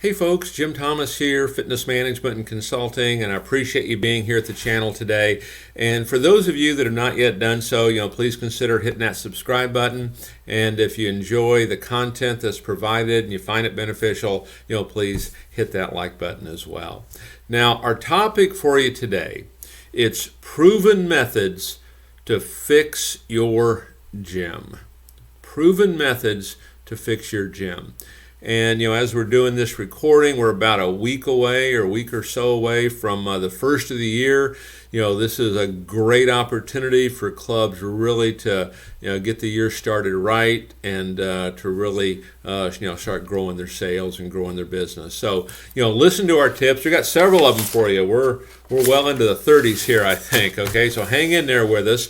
Hey folks, Jim Thomas here, Fitness Management and Consulting, and I appreciate you being here at the channel today. And for those of you that have not yet done so, please consider hitting that subscribe button. And if you enjoy the content that's provided and you find it beneficial, please hit that like button as well. Now, our topic for you today, it's proven methods to fix your gym. Proven methods to fix your gym. And as we're doing this recording, we're about a week away or a week or so away from the first of the year. This is a great opportunity for clubs really to get the year started right and to really start growing their sales and growing their business. So listen to our tips. We got several of them for you. We're well into the 30s here, I think. Okay, so hang in there with us.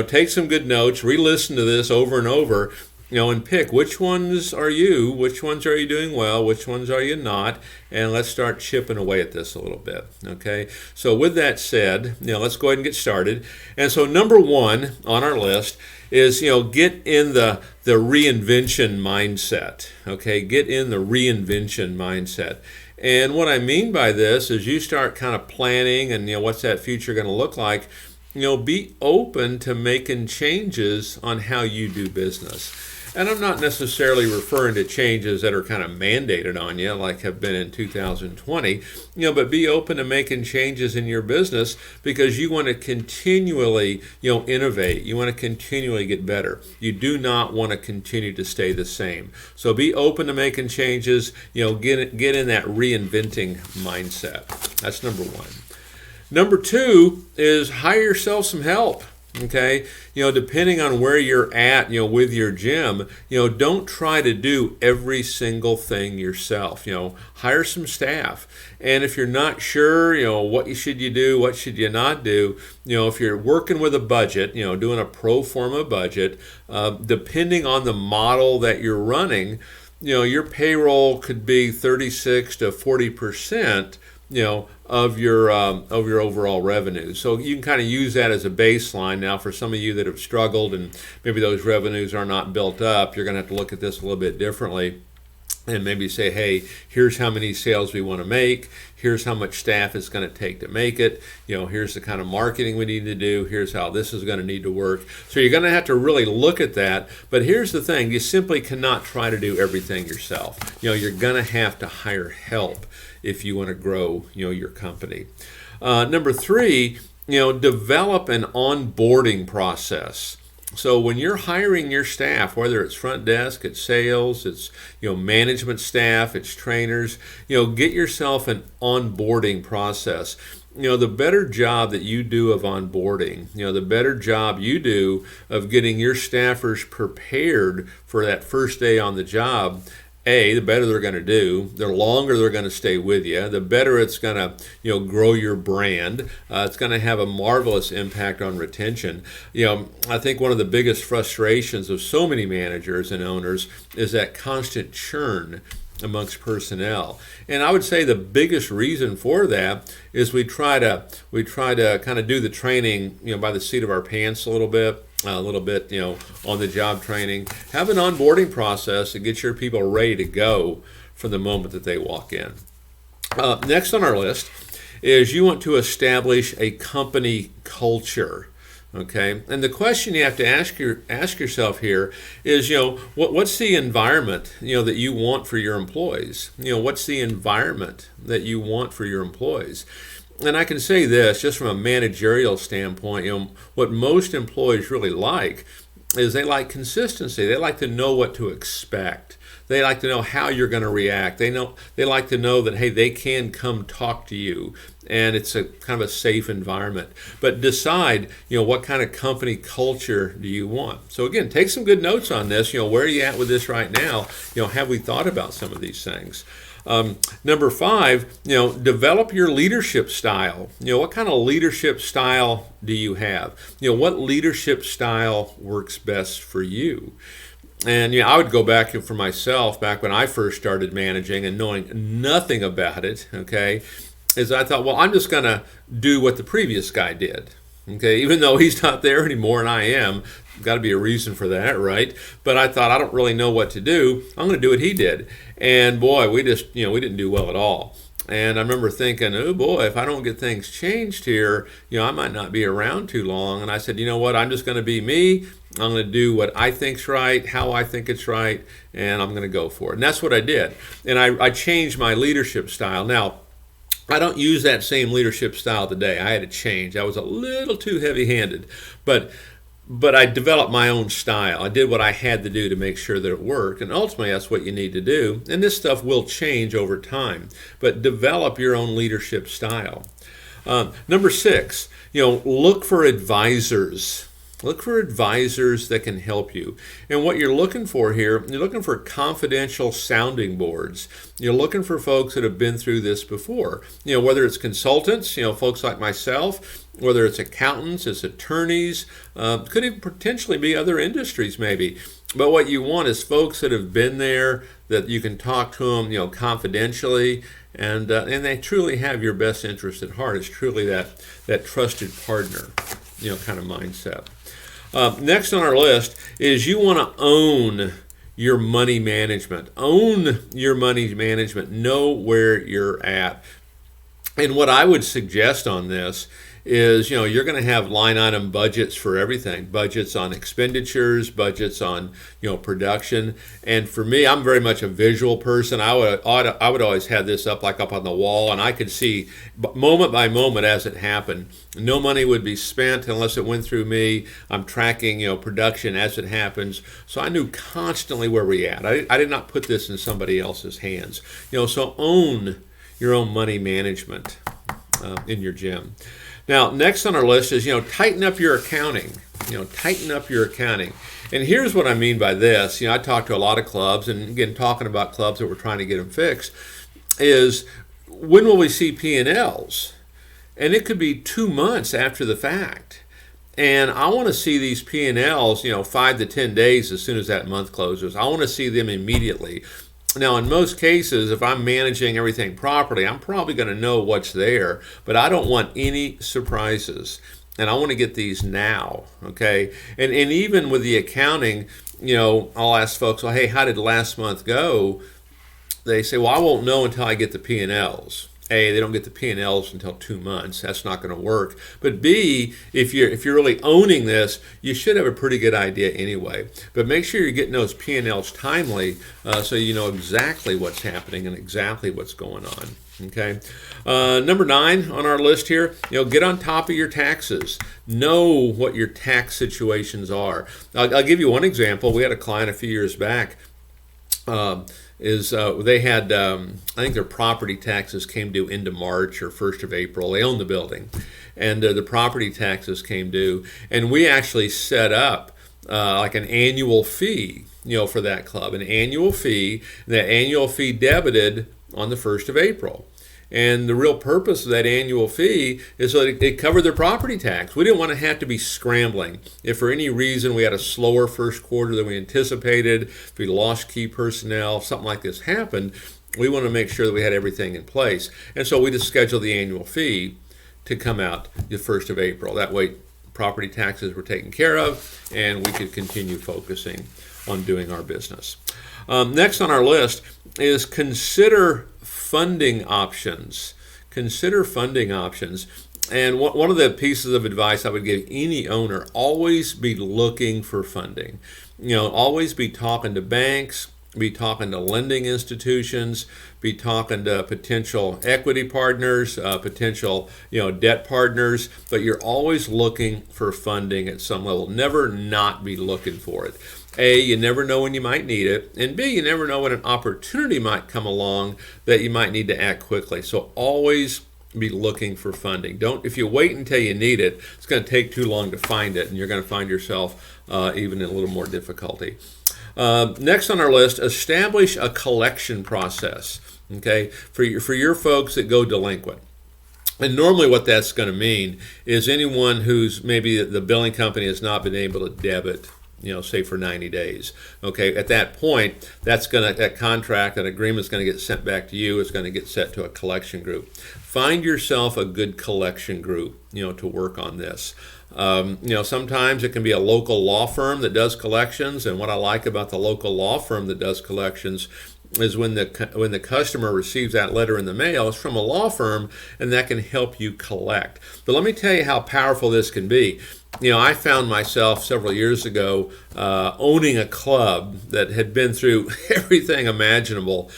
Take some good notes. Re-listen to this over and over. And pick which ones are you doing well, which ones are you not, and let's start chipping away at this a little bit, okay? So with that said, let's go ahead and get started. And so number one on our list is, get in the reinvention mindset, okay? Get in the reinvention mindset. And what I mean by this is you start kind of planning and, what's that future going to look like. Be open to making changes on how you do business. And I'm not necessarily referring to changes that are kind of mandated on you like have been in 2020, but be open to making changes in your business because you want to continually, innovate. You want to continually get better. You do not want to continue to stay the same. So be open to making changes, get in that reinventing mindset. That's number one. Number two is hire yourself some help. Okay, depending on where you're at, with your gym, don't try to do every single thing yourself. Hire some staff. And if you're not sure, what should you do, what should you not do, if you're working with a budget, doing a pro forma budget, depending on the model that you're running, your payroll could be 36 to 40%. Of your overall revenue. So you can kind of use that as a baseline. Now, for some of you that have struggled and maybe those revenues are not built up, you're going to have to look at this a little bit differently and maybe say, hey, here's how many sales we want to make. Here's how much staff it's going to take to make it. Here's the kind of marketing we need to do. Here's how this is going to need to work. So you're going to have to really look at that. But here's the thing. You simply cannot try to do everything yourself. You're going to have to hire help if you want to grow, your company. Number three, develop an onboarding process. So when you're hiring your staff, whether it's front desk, it's sales, it's management staff, it's trainers, get yourself an onboarding process. The better job that you do of onboarding, the better job you do of getting your staffers prepared for that first day on the job, the better they're going to do, the longer they're going to stay with you, the better it's going to, grow your brand. It's going to have a marvelous impact on retention. I think one of the biggest frustrations of so many managers and owners is that constant churn amongst personnel. And I would say the biggest reason for that is we try to kind of do the training, by the seat of our pants a little bit, on the job training. Have an onboarding process that gets your people ready to go from the moment that they walk in. Next on our list is you want to establish a company culture. Okay, and the question you have to ask yourself here is, what's the environment, that you want for your employees? What's the environment that you want for your employees? And I can say this, just from a managerial standpoint, what most employees really like is they like consistency. They like to know what to expect. They like to know how you're going to react. They like to know that, hey, they can come talk to you, and it's a kind of a safe environment. But decide, what kind of company culture do you want? So again, take some good notes on this. Where are you at with this right now? Have we thought about some of these things? Number five, develop your leadership style. What kind of leadership style do you have? What leadership style works best for you? And I would go back for myself, back when I first started managing and knowing nothing about it, okay, is I thought, well, I'm just going to do what the previous guy did. Okay, even though he's not there anymore and I am, got to be a reason for that, right? But I thought, I don't really know what to do. I'm going to do what he did. And boy, we didn't do well at all. And I remember thinking, oh boy, if I don't get things changed here, I might not be around too long. And I said, you know what, I'm just going to be me. I'm going to do what I think's right, how I think it's right, and I'm going to go for it. And that's what I did. And I changed my leadership style. Now, I don't use that same leadership style today. I had to change. I was a little too heavy-handed, but I developed my own style. I did what I had to do to make sure that it worked, and ultimately that's what you need to do. And this stuff will change over time, but develop your own leadership style. Number 6, look for advisors. Look for advisors that can help you. And what you're looking for here, you're looking for confidential sounding boards. You're looking for folks that have been through this before. Whether it's consultants, folks like myself, whether it's accountants, it's attorneys, could even potentially be other industries maybe. But what you want is folks that have been there, that you can talk to them, confidentially, and they truly have your best interest at heart. It's truly that trusted partner, kind of mindset. Next on our list is you want to own your money management. Own your money management. Know where you're at. And what I would suggest on this is, you're going to have line item budgets for everything. Budgets on expenditures, budgets on, production. And for me, I'm very much a visual person. I would always have this up on the wall, and I could see moment by moment as it happened. No money would be spent unless it went through me. I'm tracking, production as it happens. So I knew constantly where we at. I did not put this in somebody else's hands. So own your own money management in your gym. Now, next on our list is, tighten up your accounting. Tighten up your accounting. And here's what I mean by this. I talk to a lot of clubs, and again, talking about clubs that we're trying to get them fixed, is when will we see P&Ls? And it could be 2 months after the fact. And I want to see these P&Ls, 5 to 10 days as soon as that month closes. I want to see them immediately. Now, in most cases, if I'm managing everything properly, I'm probably going to know what's there, but I don't want any surprises, and I want to get these now, okay? And even with the accounting, I'll ask folks, well, hey, how did last month go? They say, well, I won't know until I get the P&Ls. A, they don't get the P&Ls until 2 months. That's not going to work. But B, if you're really owning this, you should have a pretty good idea anyway. But make sure you're getting those P&Ls timely so you know exactly what's happening and exactly what's going on. Okay. Number 9 on our list here, get on top of your taxes. Know what your tax situations are. I'll give you one example. We had a client a few years back. They had, I think their property taxes came due into March or 1st of April. They owned the building, and the property taxes came due. And we actually set up like an annual fee, for that club, an annual fee. That annual fee debited on the 1st of April. And the real purpose of that annual fee is so that it covered their property tax. We didn't want to have to be scrambling. If for any reason we had a slower first quarter than we anticipated, if we lost key personnel, something like this happened, we want to make sure that we had everything in place. And so we just scheduled the annual fee to come out the 1st of April. That way property taxes were taken care of and we could continue focusing on doing our business. Next on our list is consider funding options. Consider funding options. And one of the pieces of advice I would give any owner, always be looking for funding. Always be talking to banks, be talking to lending institutions, be talking to potential equity partners, potential debt partners, but you're always looking for funding at some level. Never not be looking for it. A, you never know when you might need it, and B, you never know when an opportunity might come along that you might need to act quickly. So always be looking for funding. If you wait until you need it, it's going to take too long to find it, and you're going to find yourself even in a little more difficulty. Next on our list, establish a collection process. Okay, for your folks that go delinquent. And normally what that's going to mean is anyone who's maybe the billing company has not been able to debit say for 90 days. Okay, at that point, that contract, that agreement is going to get sent back to you. It's going to get sent to a collection group. Find yourself a good collection group, to work on this. Sometimes it can be a local law firm that does collections, and what I like about the local law firm that does collections is when the customer receives that letter in the mail, it's from a law firm, and that can help you collect. But let me tell you how powerful this can be. I found myself several years ago owning a club that had been through everything imaginable.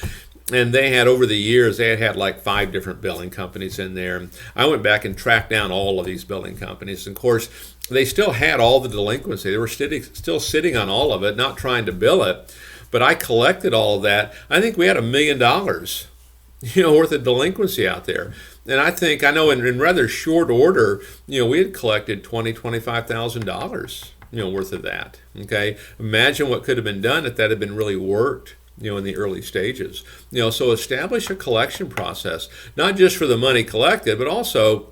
And they had, over the years, they had like 5 different billing companies in there. And I went back and tracked down all of these billing companies. And of course, they still had all the delinquency. They were still sitting on all of it, not trying to bill it. But I collected all of that. I think we had $1 million, worth of delinquency out there. And I know in rather short order, we had collected $20,000-$25,000, worth of that. Okay, imagine what could have been done if that had been really worked, in the early stages. So establish a collection process, not just for the money collected, but also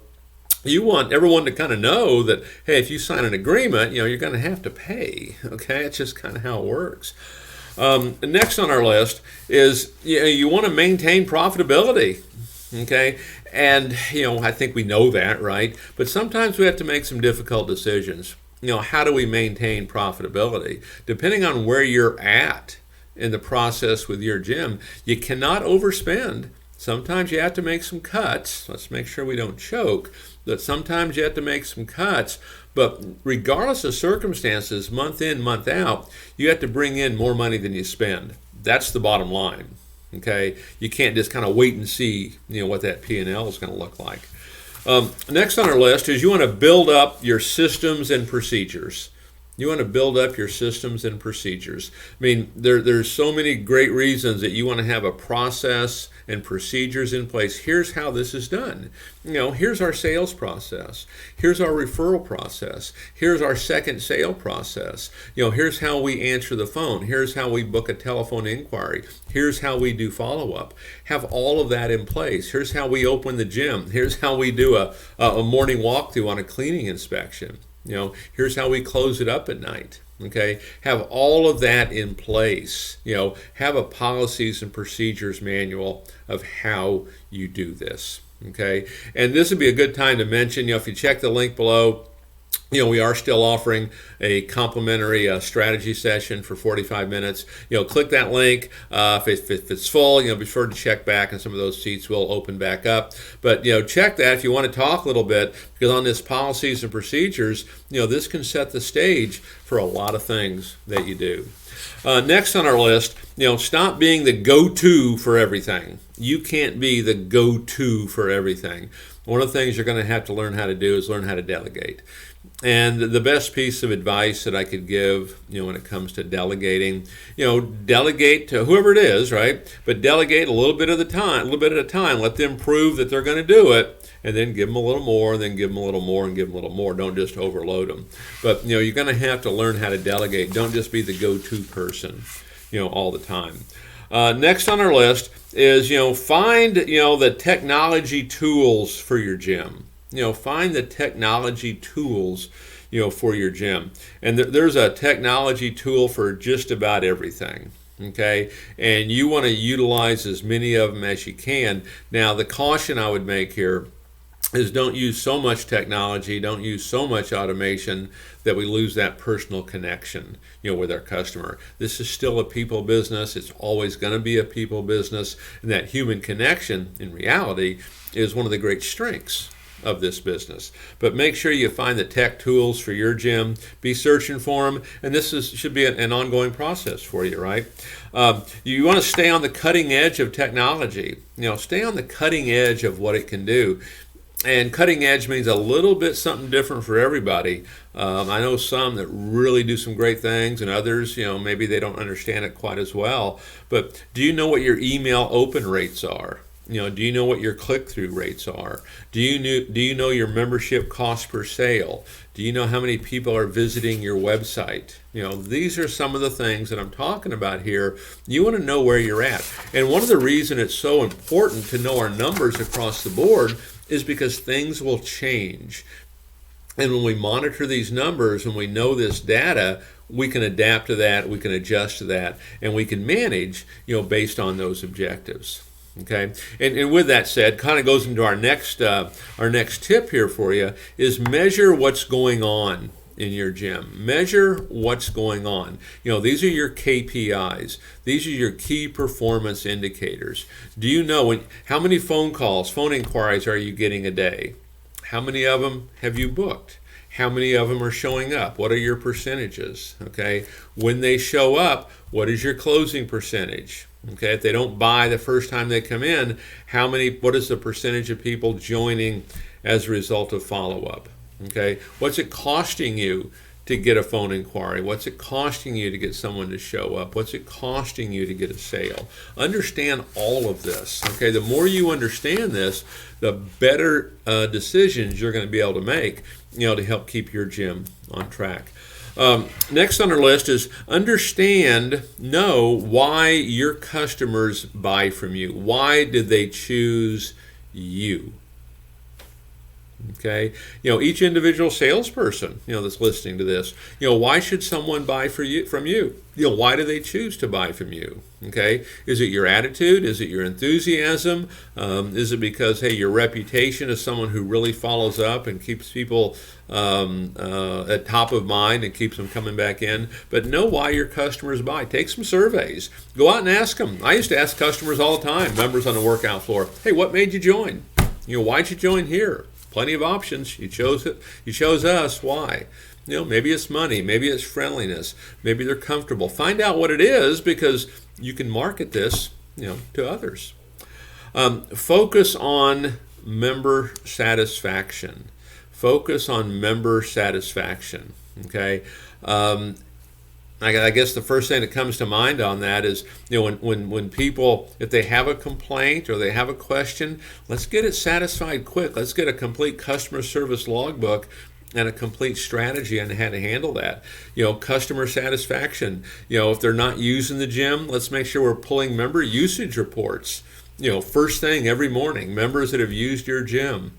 you want everyone to kind of know that, hey, if you sign an agreement, you're going to have to pay. Okay, it's just kind of how it works. Next on our list is you want to maintain profitability. Okay, and I think we know that, right? But sometimes we have to make some difficult decisions. How do we maintain profitability? Depending on where you're at in the process with your gym, you cannot overspend. Sometimes you have to make some cuts. Let's make sure we don't choke. But sometimes you have to make some cuts. But regardless of circumstances, month in, month out, you have to bring in more money than you spend. That's the bottom line. Okay, you can't just kind of wait and see, what that P&L is going to look like. Next on our list is you want to build up your systems and procedures. You want to build up your systems and procedures. I mean, there's so many great reasons that you want to have a process and procedures in place. Here's how this is done. Here's our sales process. Here's our referral process. Here's our second sale process. Here's how we answer the phone. Here's how we book a telephone inquiry. Here's how we do follow-up. Have all of that in place. Here's how we open the gym. Here's how we do a morning walkthrough on a cleaning inspection. Here's how we close it up at night. Okay, have all of that in place. Have a policies and procedures manual of how you do this. Okay, and this would be a good time to mention, if you check the link below, we are still offering a complimentary strategy session for 45 minutes. Click that link. If it's full, be sure to check back, and some of those seats will open back up. But, check that if you want to talk a little bit, because on this policies and procedures, this can set the stage for a lot of things that you do. Next on our list, stop being the go-to for everything. You can't be the go-to for everything. One of the things you're going to have to learn how to do is learn how to delegate. And the best piece of advice that I could give, when it comes to delegating, delegate to whoever it is, right? But delegate a little bit at a time. Let them prove that they're going to do it, and then give them a little more, and then give them a little more, and give them a little more. Don't just overload them. But, you're going to have to learn how to delegate. Don't just be the go-to person, all the time. Next on our list is, find, the technology tools for your gym. Find the technology tools, for your gym. And there's a technology tool for just about everything. Okay, and you want to utilize as many of them as you can. Now, the caution I would make here is don't use so much technology, don't use so much automation that we lose that personal connection, with our customer. This is still a people business. It's always going to be a people business. And that human connection, in reality, is one of the great strengths of this business. But make sure you find the tech tools for your gym. Be searching for them, and this should be an ongoing process for you, right? You want to stay on the cutting edge of technology. Stay on the cutting edge of what it can do. And cutting edge means a little bit something different for everybody. I know some that really do some great things, and others, maybe they don't understand it quite as well. But do you know what your email open rates are? Do you know what your click-through rates are? Do you know your membership cost per sale? Do you know how many people are visiting your website? These are some of the things that I'm talking about here. You want to know where you're at. And one of the reasons it's so important to know our numbers across the board is because things will change. And when we monitor these numbers and we know this data, we can adapt to that, we can adjust to that, and we can manage, based on those objectives. Okay, and with that said, kind of goes into our next tip here for you is measure what's going on in your gym. Measure what's going on. These are your KPIs. These are your key performance indicators. Do you know how many phone inquiries are you getting a day? How many of them have you booked? How many of them are showing up? What are your percentages? Okay, when they show up, what is your closing percentage? Okay, if they don't buy the first time they come in, what is the percentage of people joining as a result of follow-up? Okay, what's it costing you to get a phone inquiry? What's it costing you to get someone to show up? What's it costing you to get a sale? Understand all of this. Okay, the more you understand this, the better decisions you're going to be able to make, to help keep your gym on track. Next on our list is know why your customers buy from you. Why did they choose you? Okay, each individual salesperson, that's listening to this, why should someone buy from you? Why do they choose to buy from you? Okay, is it your attitude? Is it your enthusiasm? Is it because, hey, your reputation as someone who really follows up and keeps people at top of mind and keeps them coming back in? But know why your customers buy. Take some surveys. Go out and ask them. I used to ask customers all the time, members on the workout floor, hey, what made you join? Why'd you join here? Plenty of options. You chose it. You chose us. Why? Maybe it's money. Maybe it's friendliness. Maybe they're comfortable. Find out what it is, because you can market this, to others. Focus on member satisfaction. Focus on member satisfaction. Okay. I guess the first thing that comes to mind on that is, when people, if they have a complaint or they have a question, let's get it satisfied quick. Let's get a complete customer service logbook and a complete strategy on how to handle that. Customer satisfaction. If they're not using the gym, let's make sure we're pulling member usage reports. First thing every morning, members that have used your gym,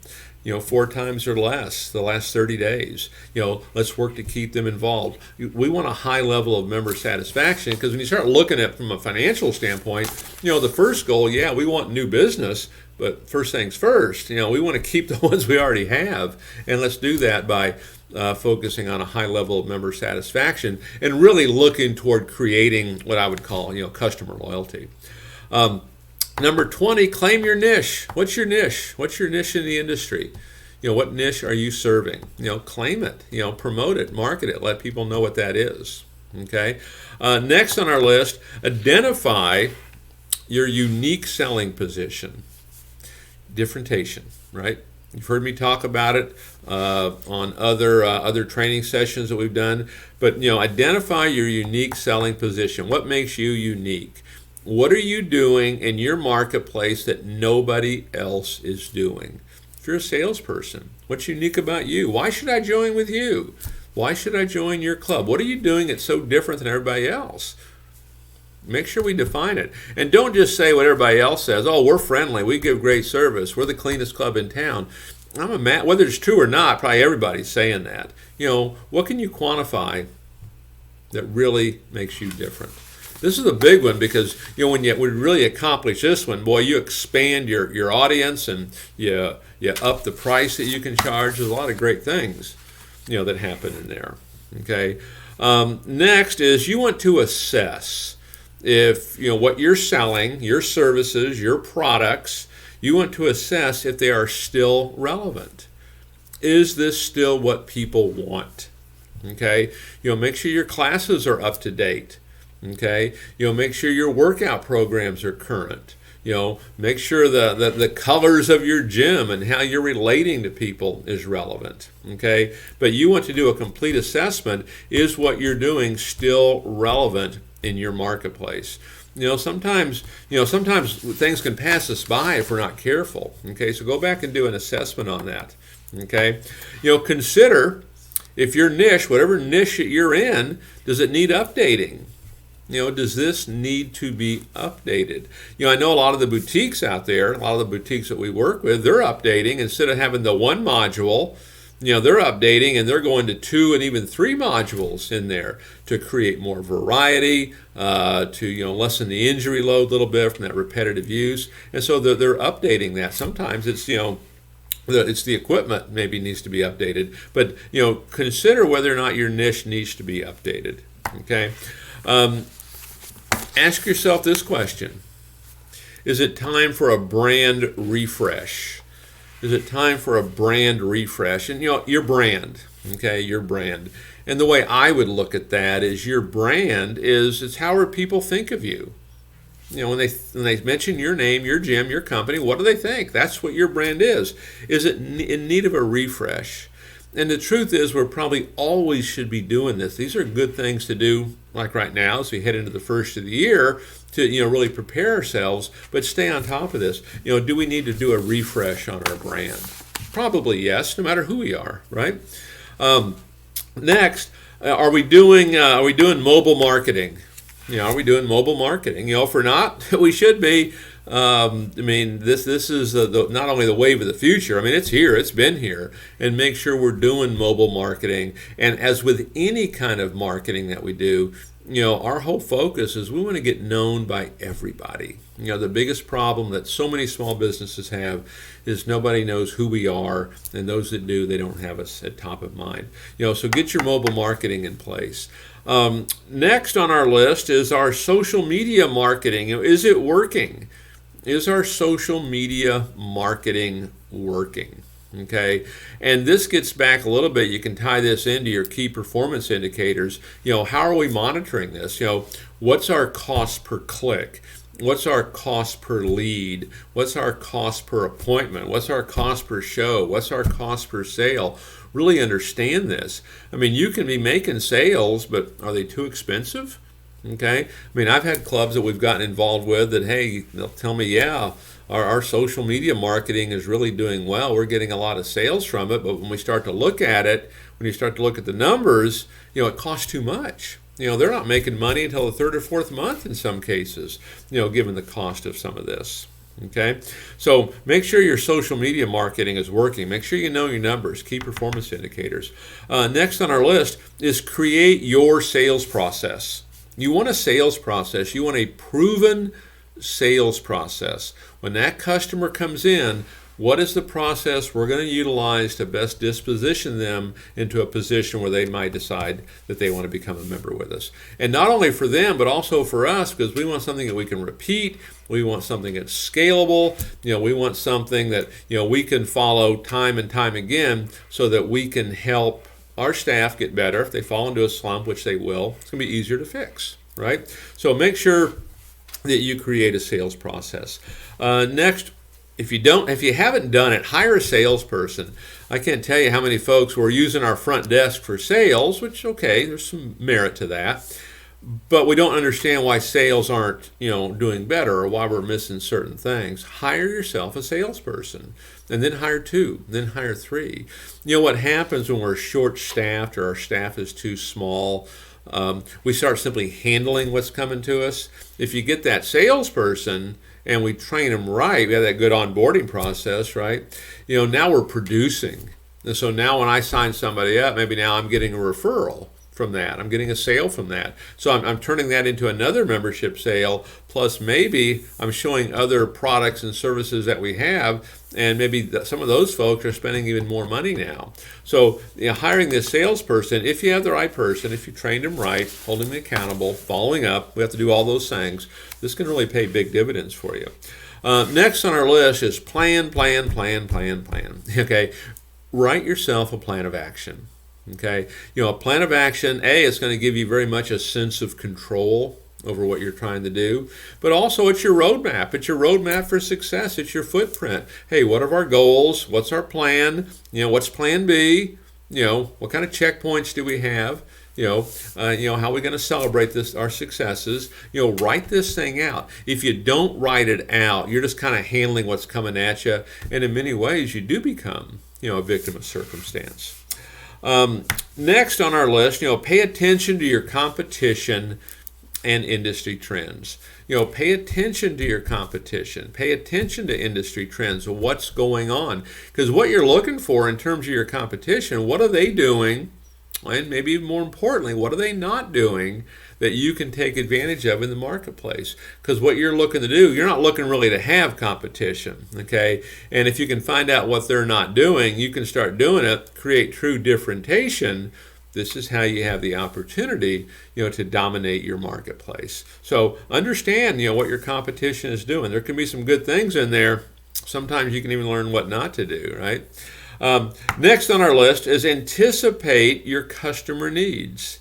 4 times or less the last 30 days. Let's work to keep them involved. We want a high level of member satisfaction, because when you start looking at it from a financial standpoint, the first goal, we want new business, but first things first, we want to keep the ones we already have, and let's do that by focusing on a high level of member satisfaction and really looking toward creating what I would call, customer loyalty. Number 20, claim your niche. What's your niche? What's your niche in the industry? What niche are you serving? Claim it, promote it, market it, let people know what that is. Okay. Next on our list, identify your unique selling position. Differentiation, right? You've heard me talk about it on other training sessions that we've done, but identify your unique selling position. What makes you unique? What are you doing in your marketplace that nobody else is doing? If you're a salesperson, what's unique about you? Why should I join with you? Why should I join your club? What are you doing that's so different than everybody else? Make sure we define it. And don't just say what everybody else says. Oh, we're friendly. We give great service. We're the cleanest club in town. Whether it's true or not, probably everybody's saying that. What can you quantify that really makes you different? This is a big one, because when you would really accomplish this one, boy, you expand your audience, and you up the price that you can charge. There's a lot of great things that happen in there. Okay. Next is you want to assess if what you're selling, your services, your products, you want to assess if they are still relevant. Is this still what people want? Okay. Make sure your classes are up to date. Okay, make sure your workout programs are current. Make sure the colors of your gym and how you're relating to people is relevant. Okay, but you want to do a complete assessment. Is what you're doing still relevant in your marketplace? Sometimes things can pass us by if we're not careful. Okay, so go back and do an assessment on that. Okay, consider if your niche, whatever niche that you're in, does it need updating? Does this need to be updated? I know a lot of the boutiques out there, a lot of the boutiques that we work with, they're updating. Instead of having the one module, they're updating and they're going to 2 and even 3 modules in there to create more variety, to lessen the injury load a little bit from that repetitive use. And so they're updating that. Sometimes it's it's the equipment maybe needs to be updated, but consider whether or not your niche needs to be updated. Okay, ask yourself this question: is it time for a brand refresh? Is it time for a brand refresh? And your brand, okay, your brand. And the way I would look at that is your brand it's how people think of you. When they mention your name, your gym, your company, what do they think? That's what your brand is. Is it in need of a refresh? And the truth is, we're probably always should be doing this. These are good things to do, like right now, as we head into the first of the year, to really prepare ourselves, but stay on top of this. Do we need to do a refresh on our brand? Probably yes, no matter who we are, right? Next, are we doing mobile marketing? Are we doing mobile marketing? If we're not, we should be. This is not only the wave of the future. It's here. It's been here. And make sure we're doing mobile marketing. And as with any kind of marketing that we do, our whole focus is we want to get known by everybody. The biggest problem that so many small businesses have is nobody knows who we are, and those that do, they don't have us at top of mind. So get your mobile marketing in place. Next on our list is our social media marketing. Is it working? Is our social media marketing working? Okay, and this gets back a little bit. You can tie this into your key performance indicators. How are we monitoring this? What's our cost per click? What's our cost per lead? What's our cost per appointment? What's our cost per show? What's our cost per sale? Really understand this. You can be making sales, but are they too expensive? Okay, I've had clubs that we've gotten involved with that, hey, they'll tell me, yeah, our social media marketing is really doing well. We're getting a lot of sales from it, but when we start to look at it, when you start to look at the numbers, it costs too much. They're not making money until the 3rd or 4th month in some cases, given the cost of some of this. Okay, so make sure your social media marketing is working. Make sure you know your numbers, key performance indicators. Next on our list is create your sales process. You want a sales process. You want a proven sales process. When that customer comes in, what is the process we're going to utilize to best disposition them into a position where they might decide that they want to become a member with us? And not only for them, but also for us, because we want something that we can repeat. We want something that's scalable. We want something that we can follow time and time again, so that we can help our staff get better. If they fall into a slump, which they will, it's going to be easier to fix, right? So make sure that you create a sales process. Next, if you haven't done it, hire a salesperson. I can't tell you how many folks were using our front desk for sales, which, okay, there's some merit to that. But we don't understand why sales aren't, doing better, or why we're missing certain things. Hire yourself a salesperson, and then hire 2, then hire 3. What happens when we're short-staffed or our staff is too small? We start simply handling what's coming to us. If you get that salesperson and we train them right, we have that good onboarding process, right? Now we're producing. And so now when I sign somebody up, maybe now I'm getting a referral from that. I'm getting a sale from that. So I'm turning that into another membership sale, plus maybe I'm showing other products and services that we have, and maybe some of those folks are spending even more money now. So hiring this salesperson, if you have the right person, if you trained them right, holding them accountable, following up, we have to do all those things. This can really pay big dividends for you. Next on our list is plan. Okay, write yourself a plan of action. Okay, a plan of action, it's going to give you very much a sense of control over what you're trying to do, but also it's your roadmap. It's your roadmap for success. It's your footprint. Hey, what are our goals? What's our plan? What's plan B? What kind of checkpoints do we have? How are we going to celebrate our successes? Write this thing out. If you don't write it out, you're just kind of handling what's coming at you, and in many ways, you do become, a victim of circumstance. Next on our list, pay attention to your competition and industry trends. Pay attention to your competition. Pay attention to industry trends, what's going on. Because what you're looking for in terms of your competition, what are they doing? And maybe even more importantly, what are they not doing that you can take advantage of in the marketplace? Because what you're looking to do, you're not looking really to have competition, okay? And if you can find out what they're not doing, you can start doing it, create true differentiation. This is how you have the opportunity, to dominate your marketplace. So understand, what your competition is doing. There can be some good things in there. Sometimes you can even learn what not to do, right? Next on our list is anticipate your customer needs.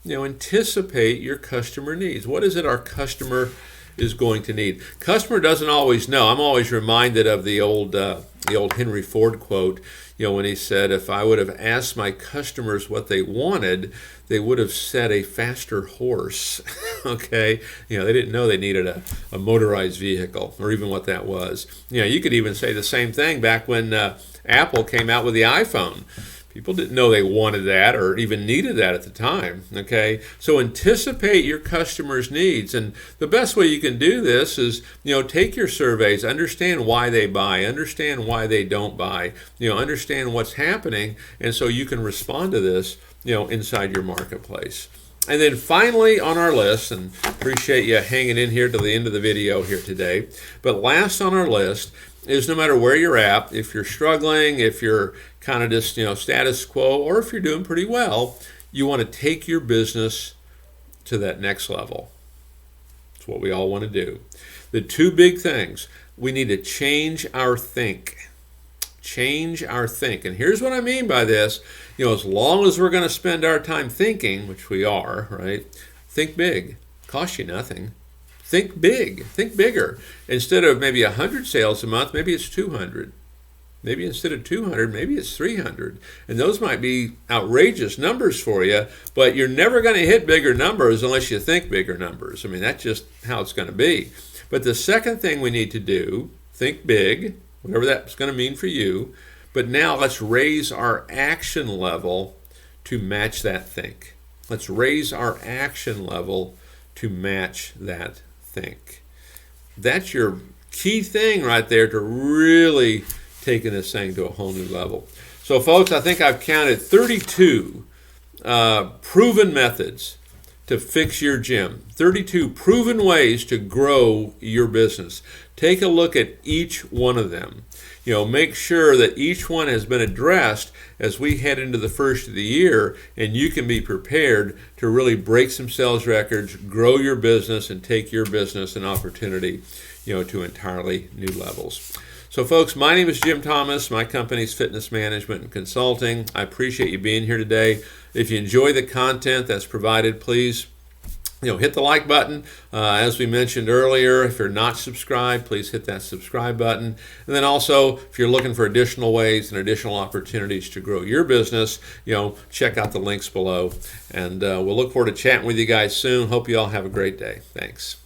Anticipate your customer needs. What is it our customer is going to need? Customer doesn't always know. I'm always reminded of the old Henry Ford quote, when he said, if I would have asked my customers what they wanted, they would have said a faster horse. Okay? They didn't know they needed a motorized vehicle, or even what that was. You could even say the same thing back when Apple came out with the iPhone. People didn't know they wanted that or even needed that at the time, okay? So anticipate your customers' needs. And the best way you can do this is, take your surveys, understand why they buy, understand why they don't buy, understand what's happening, and so you can respond to this, inside your marketplace. And then finally on our list, and appreciate you hanging in here to the end of the video here today, but last on our list is no matter where you're at, if you're struggling, if you're kind of just, status quo, or if you're doing pretty well, you want to take your business to that next level. That's what we all want to do. The two big things, we need to change our think. Change our think. And here's what I mean by this. As long as we're going to spend our time thinking, which we are, right? Think big. Costs you nothing. Think big. Think bigger. Instead of maybe 100 sales a month, maybe it's 200. Maybe instead of 200, maybe it's 300. And those might be outrageous numbers for you, but you're never going to hit bigger numbers unless you think bigger numbers. I mean, that's just how it's going to be. But the second thing we need to do, think big, whatever that's going to mean for you. But now let's raise our action level to match that think. Let's raise our action level to match that think. That's your key thing right there to really taking this thing to a whole new level. So folks, I think I've counted 32 proven methods to fix your gym. 32 proven ways to grow your business. Take a look at each one of them. Make sure that each one has been addressed as we head into the first of the year, and you can be prepared to really break some sales records, grow your business, and take your business and opportunity, to entirely new levels. So folks, my name is Jim Thomas. My company's Fitness Management and Consulting. I appreciate you being here today. If you enjoy the content that's provided, please hit the like button. As we mentioned earlier, if you're not subscribed, please hit that subscribe button. And then also, if you're looking for additional ways and additional opportunities to grow your business, check out the links below. And we'll look forward to chatting with you guys soon. Hope you all have a great day. Thanks.